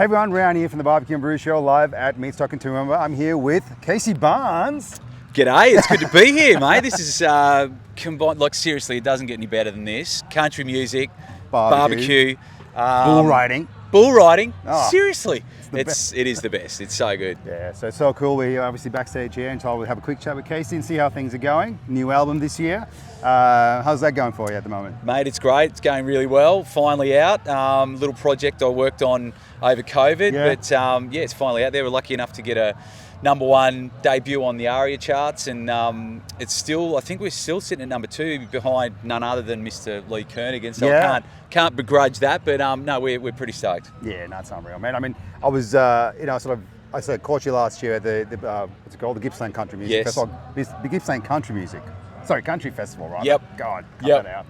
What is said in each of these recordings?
Hey everyone, Reyan here from the Barbecue and Brews Show live at Meatstock Toowoomba. I'm here with Casey Barnes. G'day, it's good to be here, mate. This is combined, like seriously, it doesn't get any better than this. Country music, barbecue, bull riding. Bull riding, Oh, seriously. It is the best. It's so good. Yeah, so it's so cool. We're obviously backstage here and told we'll have a quick chat with Casey and see how things are going. New album this year. How's that going for you at the moment? Mate, it's great. It's going really well. Finally out. Little project I worked on over COVID, but it's finally out there. We're lucky enough to get a #1 debut on the ARIA charts, and it's still, I think we're still sitting at #2 behind none other than Mr. Lee Koenig, and so I can't begrudge that, but no, we're pretty stoked. Yeah, no, it's unreal, man. I mean, I was, I caught you last year at the what's it called? The Gippsland Country Music Festival. The Gippsland Country Festival, right? Yep. God, cut that out.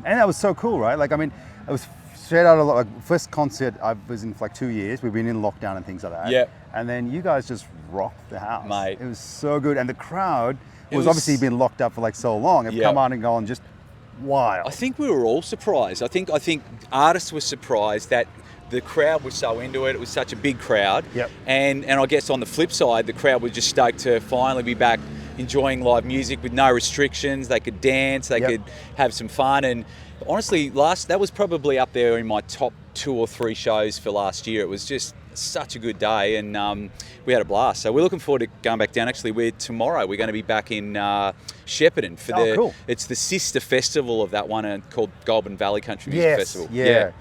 And that was so cool, right? Like, I mean, it was straight out of first concert I was in for like 2 years. We've been in lockdown and things like that. Yep. And then you guys just rocked the house, mate. It was so good, and the crowd was obviously been locked up for like so long. Have come on and gone just wild. I think we were all surprised. I think artists were surprised that the crowd was so into it. It was such a big crowd. Yep. And I guess on the flip side, the crowd was just stoked to finally be back enjoying live music with no restrictions. They could dance, they could have some fun. And honestly, that was probably up there in my top 2 or 3 shows for last year. It was just such a good day, and we had a blast. So we're looking forward to going back down. Actually, tomorrow we're going to be back in Shepparton for cool. It's the sister festival of that one called Goulburn Valley Country Music Festival. Yeah.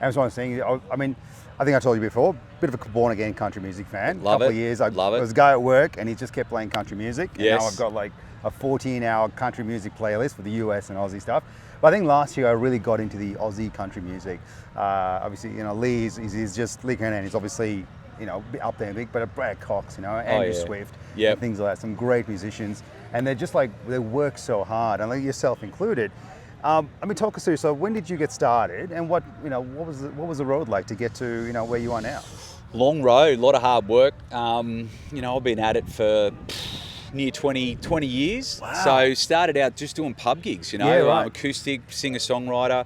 And as I was saying, I mean, I think I told you before, bit of a born-again country music fan. Love couple it. of years, I Love it. was a guy at work, and he just kept playing country music. And Yes. now I've got like a 14-hour country music playlist for the US and Aussie stuff. But I think last year I really got into the Aussie country music. Obviously, Lee is just Lee Koenig. He's obviously, up there big, but Brad Cox, Andrew Swift, and things like that. Some great musicians, and they're just like they work so hard, and like yourself included. I mean, talk us through. So, when did you get started, and what was the road like to get to where you are now? Long road, a lot of hard work. I've been at it for near 20 years. Wow. So started out just doing pub gigs, acoustic, singer-songwriter.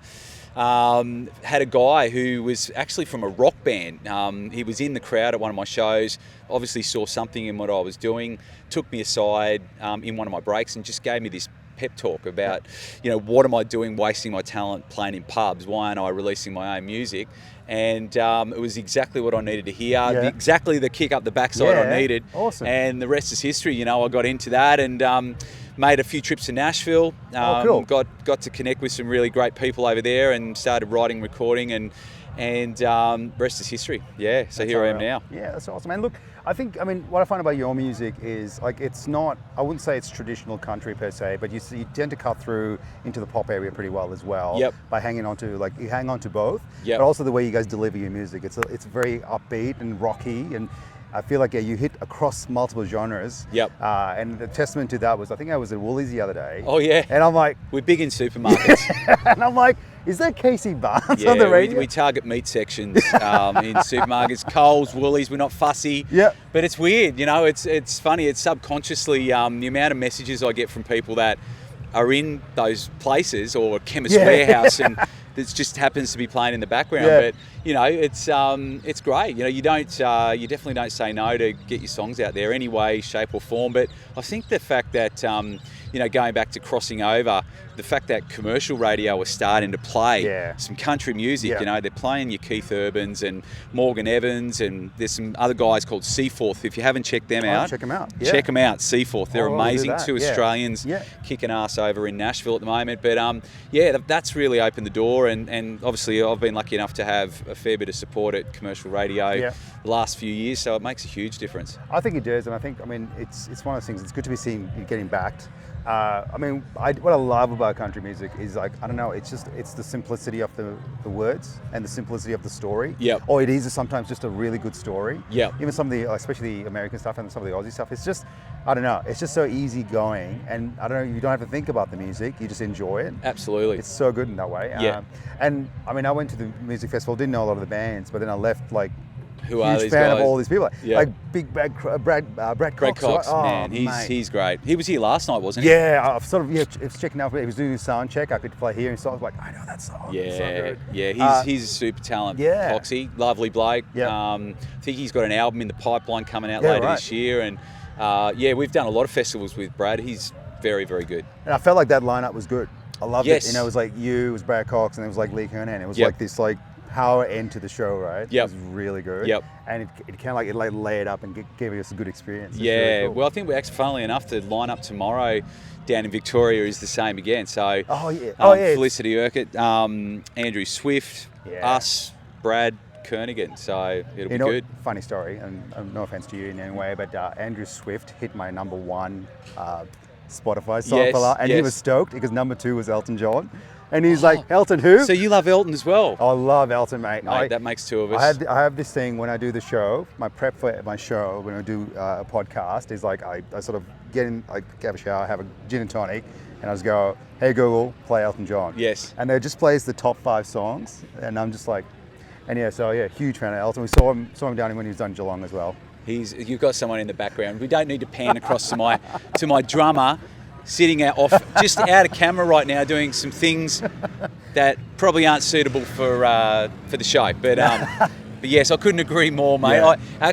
Had a guy who was actually from a rock band. He was in the crowd at one of my shows, obviously saw something in what I was doing, took me aside in one of my breaks and just gave me this pep talk about, what am I doing wasting my talent playing in pubs? Why aren't I releasing my own music? And it was exactly what I needed to hear, exactly the kick up the backside I needed. Awesome. And the rest is history. I got into that and made a few trips to Nashville. Cool. Got to connect with some really great people over there and started writing, recording, and rest is history. Yeah, so here I am now. Yeah, that's awesome. And look, I mean, what I find about your music is like it's not, I wouldn't say it's traditional country per se, but you tend to cut through into the pop area pretty well as well. By hanging on to, like, you hang on to both. But also the way you guys deliver your music. It's very upbeat and rocky, and I feel like you hit across multiple genres. And the testament to that was, I think I was at Woolies the other day. Oh yeah. And I'm like, we're big in supermarkets. and I'm like, is that Casey Barnes on the radio? We target meat sections in supermarkets, Coles, Woolies. We're not fussy. But it's weird, it's funny. It's subconsciously the amount of messages I get from people that are in those places or a Chemist Warehouse and it just happens to be playing in the background. But it's great. You definitely don't say no to get your songs out there any way, shape or form. But I think the fact that going back to crossing over, the fact that commercial radio was starting to play some country music, they're playing your Keith Urbans and Morgan Evans, and there's some other guys called Seaforth. If you haven't checked them out, check them out. Check them out, Seaforth. They're amazing. 2 Australians kicking ass over in Nashville at the moment. But that's really opened the door, and obviously I've been lucky enough to have a fair bit of support at commercial radio the last few years, so it makes a huge difference. I think it does, and I think, it's one of those things. It's good to be seen getting backed. What I love about country music is, like, I don't know, it's the simplicity of the words and the simplicity of the story. Or it is sometimes just a really good story. Even some of the, especially the American stuff and some of the Aussie stuff, it's just, I don't know, it's just so easy going, and I don't know, you don't have to think about the music, you just enjoy it. Absolutely. It's so good in that way. And I went to the music festival, didn't know a lot of the bands, but then I left like Who are huge these fan guys? of all these people. Yeah. Like big Brad Cox. Brad Cox, right? Oh, man, mate. he's great. He was here last night, wasn't he? Yeah, I've sort of it was checking out. He was doing his sound check. I could play here, and so I was like, I know that song. Yeah, It's so good. yeah, he's a super talent. yeah. Coxie, lovely bloke. Yeah. I think he's got an album in the pipeline coming out Yeah, later right. this year, and yeah, we've done a lot of festivals with Brad. He's very, very good. And I felt like that lineup was good. I loved Yes. it. You know, it was like you, it was Brad Cox, and it was like Lee Kernan. It was Yep. like this power end to the show, right? Yep. It was really good. Yep. And it kind of like laid up and gave us a good experience. It was Yeah, really cool. well, I think we're actually, funnily enough, the lineup tomorrow down in Victoria is the same again. So, Oh yeah. Oh yeah. Felicity Urquhart, Andrew Swift, Yeah. us, Brad Kernigan. So it'll You be know, good. funny story, and no offense to you in any way, but Andrew Swift hit my #1 Spotify song Yes, for that, and he yes. was stoked because #2 was Elton John, and he's like, Elton who? So you love Elton as well? I love Elton, mate. Mate, that makes two of us. I have this thing when I do the show, my prep for my show, when I do a podcast, is like I sort of get in, I have a shower, have a gin and tonic, and I just go, hey Google, play Elton John. Yes. And it just plays the top 5 songs, and I'm just like, and yeah, so yeah, huge fan of Elton. We saw him down when he was done Geelong as well. You've got someone in the background. We don't need to pan across to my drummer, sitting out of camera right now, doing some things that probably aren't suitable for the show. But yes, I couldn't agree more, mate. Yeah.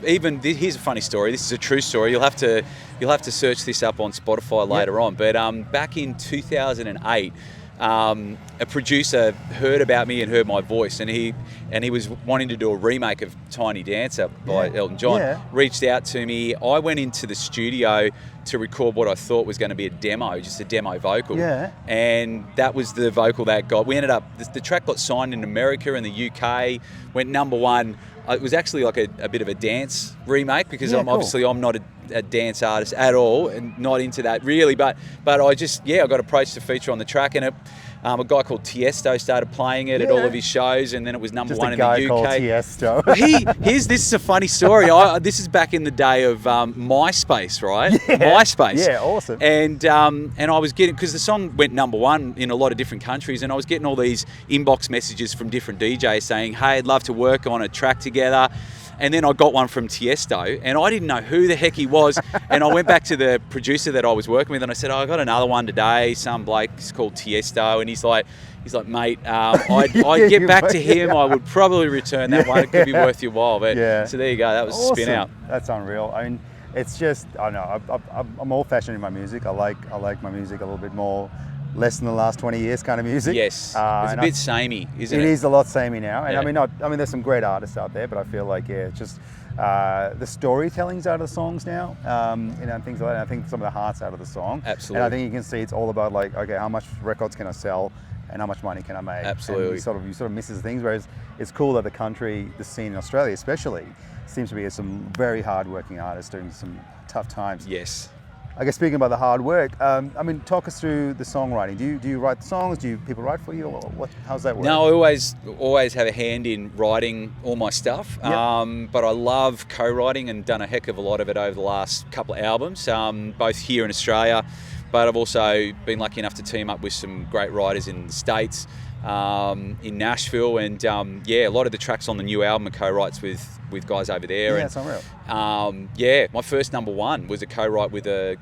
Here's a funny story. This is a true story. You'll have to search this up on Spotify later on. But back in 2008. A producer heard about me and heard my voice, and he was wanting to do a remake of Tiny Dancer by Elton John. Yeah. Reached out to me. I went into the studio to record what I thought was going to be a demo, just a demo vocal. Yeah. And that was the vocal that we ended up, the track got signed in America and the UK, went #1. It was actually like a bit of a dance remake because Yeah, I'm not a dance artist at all and not into that really, but I got approached to feature on the track, and a guy called Tiesto started playing it at all of his shows, and then it was #1 Just a in guy the UK. called Tiesto. This is a funny story. This is back in the day of MySpace, right? Yeah. MySpace. Yeah, awesome. And I was getting, because the song went #1 in a lot of different countries, and I was getting all these inbox messages from different DJs saying, hey, I'd love to work on a track together. And then I got one from Tiesto, and I didn't know who the heck he was. And I went back to the producer that I was working with, and I said, I got another one today. Some bloke called Tiesto, and he's like, mate, I'd get back to him. I would probably return that one. It could be worth your while. But so there you go. That was a spin out. That's unreal. I mean, it's just, I don't know. I'm old-fashioned in my music. I like my music a little bit more. Less than the last 20 years kind of music. Yes, it's a bit samey, isn't it? It is a lot samey now, and Yeah. I mean, there's some great artists out there, but I feel like it's just the storytelling's out of the songs now, and things like that. I think some of the heart's out of the song. Absolutely. And I think you can see it's all about like, okay, how much records can I sell, and how much money can I make? Absolutely. And you sort of misses things. Whereas it's cool that the scene in Australia, especially, seems to be some very hard-working artists doing some tough times. Yes. I guess speaking about the hard work, I mean, talk us through the songwriting. Do you write the songs? Do people write for you? Or how's that work? No, I always have a hand in writing all my stuff. Yep. But I love co-writing and done a heck of a lot of it over the last couple of albums, both here in Australia, but I've also been lucky enough to team up with some great writers in the States, in Nashville, and a lot of the tracks on the new album are co-writes with guys over there. Yeah, and, it's unreal. My first #1 was a co-write with a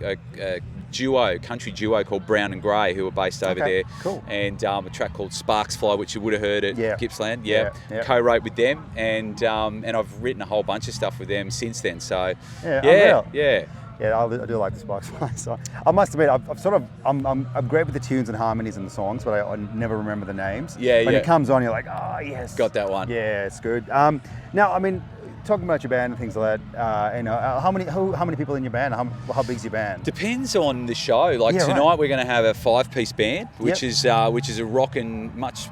country duo called Brown and Grey, who are based over there. Cool. And a track called Sparks Fly, which you would have heard at Gippsland. Yeah. Co-wrote with them, and I've written a whole bunch of stuff with them since then. So unreal. yeah. I do like the Sparks Fly. So I must admit, I'm great with the tunes and harmonies and the songs, but I never remember the names. When it comes on, you're like, oh yes, got that one. Yeah, it's good. Now, I mean, talking about your band and things like that, how many people in your band? How big's your band? Depends on the show. Like tonight, we're going to have a 5-piece band, which is a rockin' much.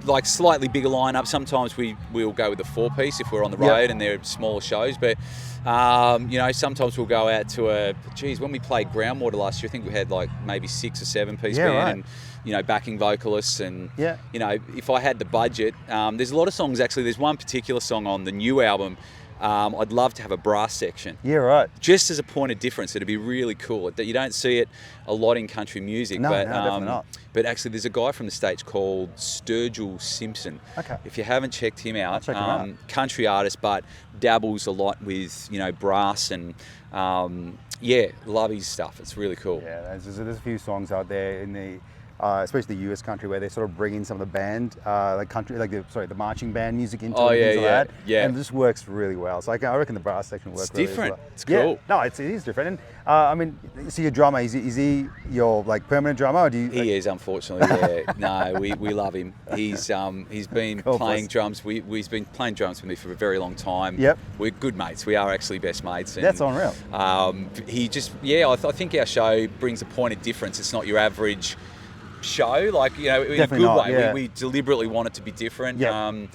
Like slightly bigger lineup. Sometimes we'll go with a 4-piece if we're on the road and they're smaller shows. But sometimes we'll go out to when we played Groundwater last year, I think we had like maybe 6 or 7-piece band and backing vocalists and if I had the budget, there's a lot of songs actually. There's one particular song on the new album I'd love to have a brass section. Yeah, right. Just as a point of difference, it'd be really cool. You don't see it a lot in country music, No, but definitely not. But actually, there's a guy from the States called Sturgill Simpson. Okay. If you haven't checked him out, Check him out. Country artist, but dabbles a lot with brass and love his stuff. It's really cool. Yeah, there's a few songs out there in the, especially the US country, where they sort of bring in some of the band, the marching band music into it, things like that. Yeah. And it just works really well. So I reckon the brass section works really different. well. It's cool. Yeah, no, it is different. And I mean, so your drummer, is he your like permanent drummer, or do you? He is, unfortunately. Yeah. No, we love him. He's been playing drums. He's been playing drums with me for a very long time. Yep. We're good mates. We are actually best mates. And, that's unreal. He just I think our show brings a point of difference. It's not your average show, like, in Definitely a good not, way. yeah. We deliberately want it to be different. Yep.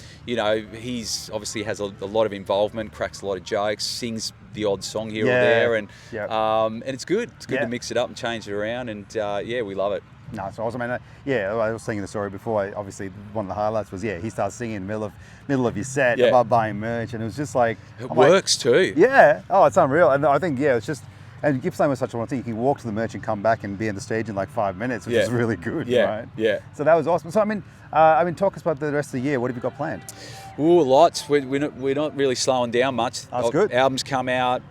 He's obviously has a lot of involvement, cracks a lot of jokes, sings the odd song here Yeah. or there, and Yep. and it's good. It's good Yeah. to mix it up and change it around, and we love it. No, it's awesome. And I was singing the story before. Obviously, one of the highlights was he starts singing in the middle of your set about buying merch, and it was just like It works too. Yeah. Oh, it's unreal. And I think it's just. And Gippsland was such a one thing. You can walk to the merch and come back and be on the stage in like 5 minutes, which is really good, right? Yeah. So that was awesome. So talk us about the rest of the year. What have you got planned? Ooh, lots. We're not really slowing down much. That's good. Albums come out.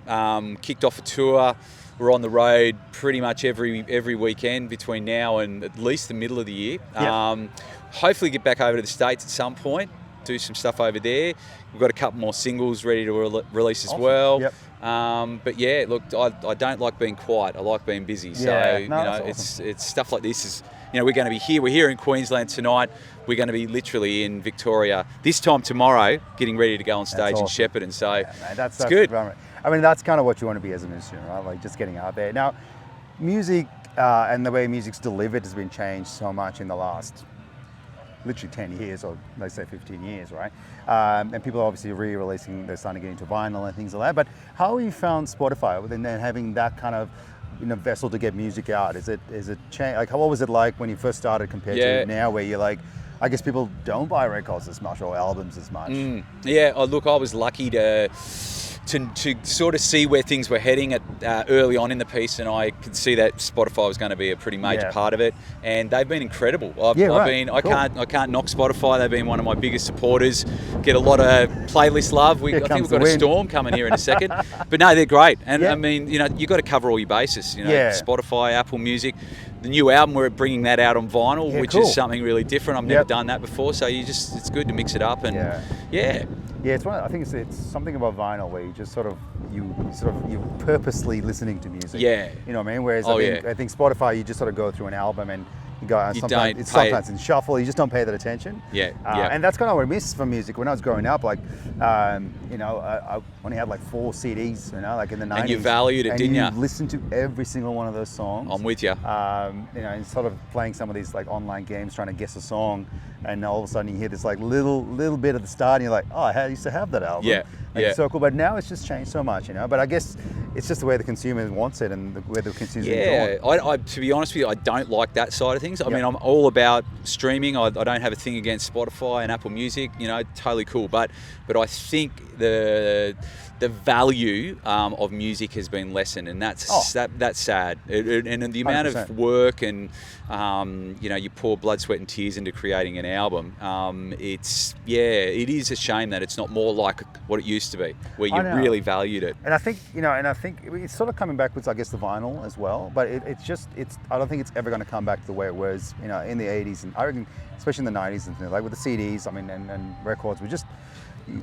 Kicked off a tour. We're on the road pretty much every weekend between now and at least the middle of the year. Yep. Hopefully get back over to the States at some point. Do some stuff over there. We've got a couple more singles ready to release as well. Yep. But yeah, look, I don't like being quiet. I like being busy. So that's awesome. it's stuff like this is. We're going to be here. We're here in Queensland tonight. We're going to be literally in Victoria this time tomorrow, getting ready to go on stage in Shepparton. So that's good. I mean, that's kind of what you want to be as a musician, right? Like just getting out there. Now, music and the way music's delivered has been changed so much in the last literally 10 years, or let's say 15 years, right? And people are obviously re-releasing, they're starting to get into vinyl and things like that. But how have you found Spotify and then having that kind of vessel to get music out? Is it change? Like, what was it like when you first started compared to now, where you're like, I guess people don't buy records as much or albums as much? Look, I was lucky to sort of see where things were heading at early on in the piece, and I could see that Spotify was going to be a pretty major part of it, and they've been incredible. I can't knock Spotify. They've been one of my biggest supporters. Get a lot of playlist love. I think we've got a storm coming here in a second, but no, they're great. And I mean, you've got to cover all your bases. Spotify, Apple Music. The new album, we're bringing that out on vinyl, which is something really different. I've never done that before, so it's good to mix it up and it's one. I think it's something about vinyl where you just you're purposely listening to music. Yeah. You know what I mean? Whereas I think Spotify, you just sort of go through an album and you go. Sometimes in shuffle, you just don't pay that attention. And that's kind of what I miss from music. When I was growing up, like, I only had like 4 CDs, like in the 90s. And you valued it, didn't you? And you listened to every single one of those songs. I'm with you. And sort of playing some of these like online games, trying to guess a song, and all of a sudden you hear this like little bit at the start, and you're like, oh, I used to have that album. It's so cool. But now it's just changed so much, But I guess it's just the way the consumer wants it and the way the consumer. I to be honest with you, I don't like that side of things. I mean, I'm all about streaming. I don't have a thing against Spotify and Apple Music. Totally cool. But I think the value of music has been lessened, and that's sad. And the amount 100%. Of work and you pour blood, sweat, and tears into creating an album. It is a shame that it's not more like what it used to be, where you really valued it. And I think it's sort of coming back with, I guess, the vinyl as well. But I don't think it's ever going to come back to the way it was, in the 80s, and I reckon, especially in the 90s, and like with the CDs. I mean, and records were just.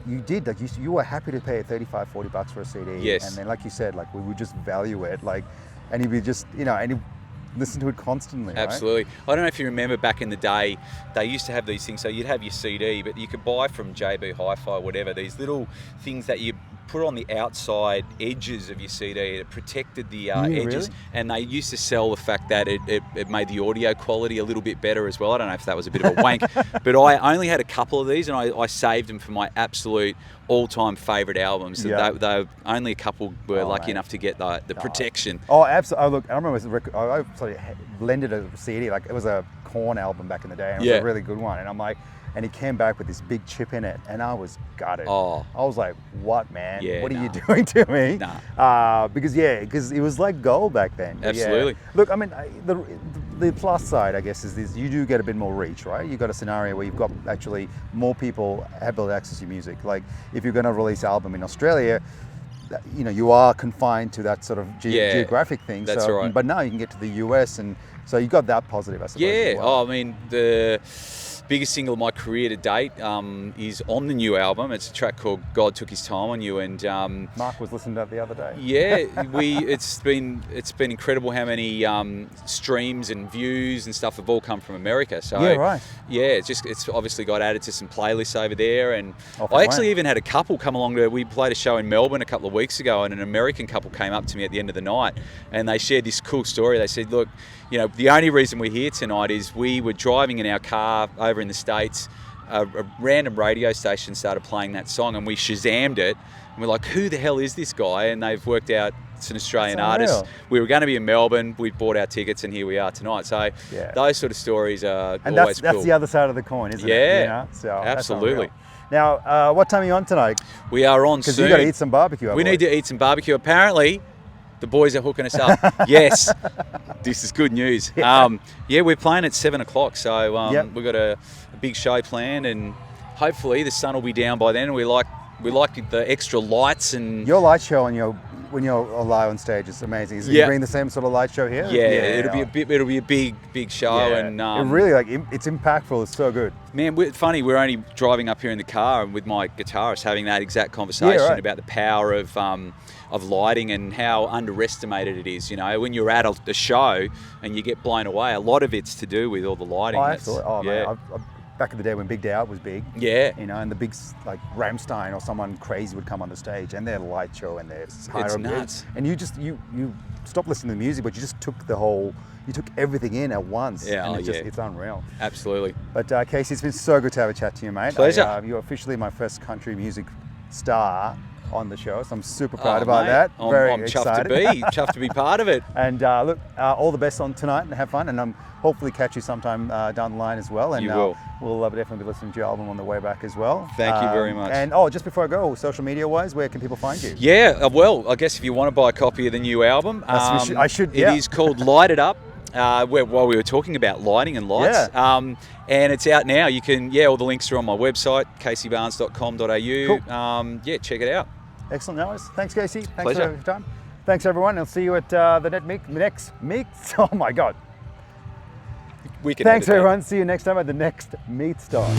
You were happy to pay $35-$40 for a CD. Yes. And then, like you said, like we would just value it, like, and you'd be just, and you listen to it constantly. Absolutely. Right? I don't know if you remember back in the day, they used to have these things. So you'd have your CD, but you could buy from JB Hi-Fi or whatever, these little things that you put on the outside edges of your CD. It protected the edges. Really? And they used to sell the fact that it made the audio quality a little bit better as well. I don't know if that was a bit of a wank, but I only had a couple of these, and I saved them for my absolute all-time favourite albums. They only a couple were lucky enough to get the protection. Oh, absolutely. Oh, look, I remember I blended a CD, like it was a Korn album back in the day, and it was a really good one. And I'm like, and he came back with this big chip in it, and I was gutted. Oh. I was like, what, man? Yeah, what are you doing to me? Because it was like gold back then. Absolutely. Yeah. Look, I mean, the plus side, I guess, is this: you do get a bit more reach, right? You've got a scenario where you've got actually more people able to access your music. Like, if you're going to release an album in Australia, you know, you are confined to that sort of geographic thing. That's right. But now you can get to the US, and so you got that positive, I suppose. Yeah. As well. Oh, I mean, the biggest single of my career to date is on the new album. It's a track called "God Took His Time on You," and Mark was listening to that the other day. Yeah, it's been incredible how many streams and views and stuff have all come from America. So it's obviously got added to some playlists over there, and I actually even had a couple come along to. We played a show in Melbourne a couple of weeks ago, and an American couple came up to me at the end of the night, and they shared this cool story. They said, "Look, you know, the only reason we're here tonight is we were driving in our car over in the States. A random radio station started playing that song, and we Shazammed it. And we're like, who the hell is this guy? And they've worked out it's an Australian artist. We were going to be in Melbourne. We bought our tickets, and here we are tonight. So those sort of stories are always cool. That's the other side of the coin, isn't it? Yeah, you know? So absolutely. Now, what time are you on tonight? We are on soon. Because you got to eat some barbecue. We need to eat some barbecue. Apparently, the boys are hooking us up. Yes, this is good news. We're playing at 7 o'clock, so we've got a big show planned, and hopefully the sun will be down by then. We like the extra lights and your light show and when you're live on stage is amazing. Is it bring the same sort of light show here? It'll be a big show, and it really it's impactful. It's so good. Man, funny. We're only driving up here in the car and with my guitarist having that exact conversation about the power of lighting and how underestimated it is. You know, when you're at a show and you get blown away, a lot of it's to do with all the lighting. Oh, absolutely. Man, back in the day when Big Day Out was big, you know, and the big, like, Rammstein or someone crazy would come on the stage, and their light show and their it's nuts. And you stopped listening to the music, but you just took everything in at once. It's unreal. Absolutely. But Casey, it's been so good to have a chat to you, mate. Pleasure. You're officially my first country music star on the show, so I'm super proud about that. I'm excited. chuffed to be part of it. And look, all the best on tonight, and have fun, and hopefully catch you sometime down the line as well. And you will. We'll definitely be listening to your album on the way back as well. Thank you very much. And just before I go, social media wise, where can people find you? Yeah, well, I guess if you want to buy a copy of the new album, I should. It is called Light It Up. While we were talking about lighting and lights, and it's out now. You can, all the links are on my website, caseybarnes.com.au. Check it out. Excellent, Alice. Thanks, Casey. Thanks Pleasure. for your time. Thanks, everyone. I'll see you at the next meet. Oh my God. Thanks, everyone. See you next time at the next Meatstock.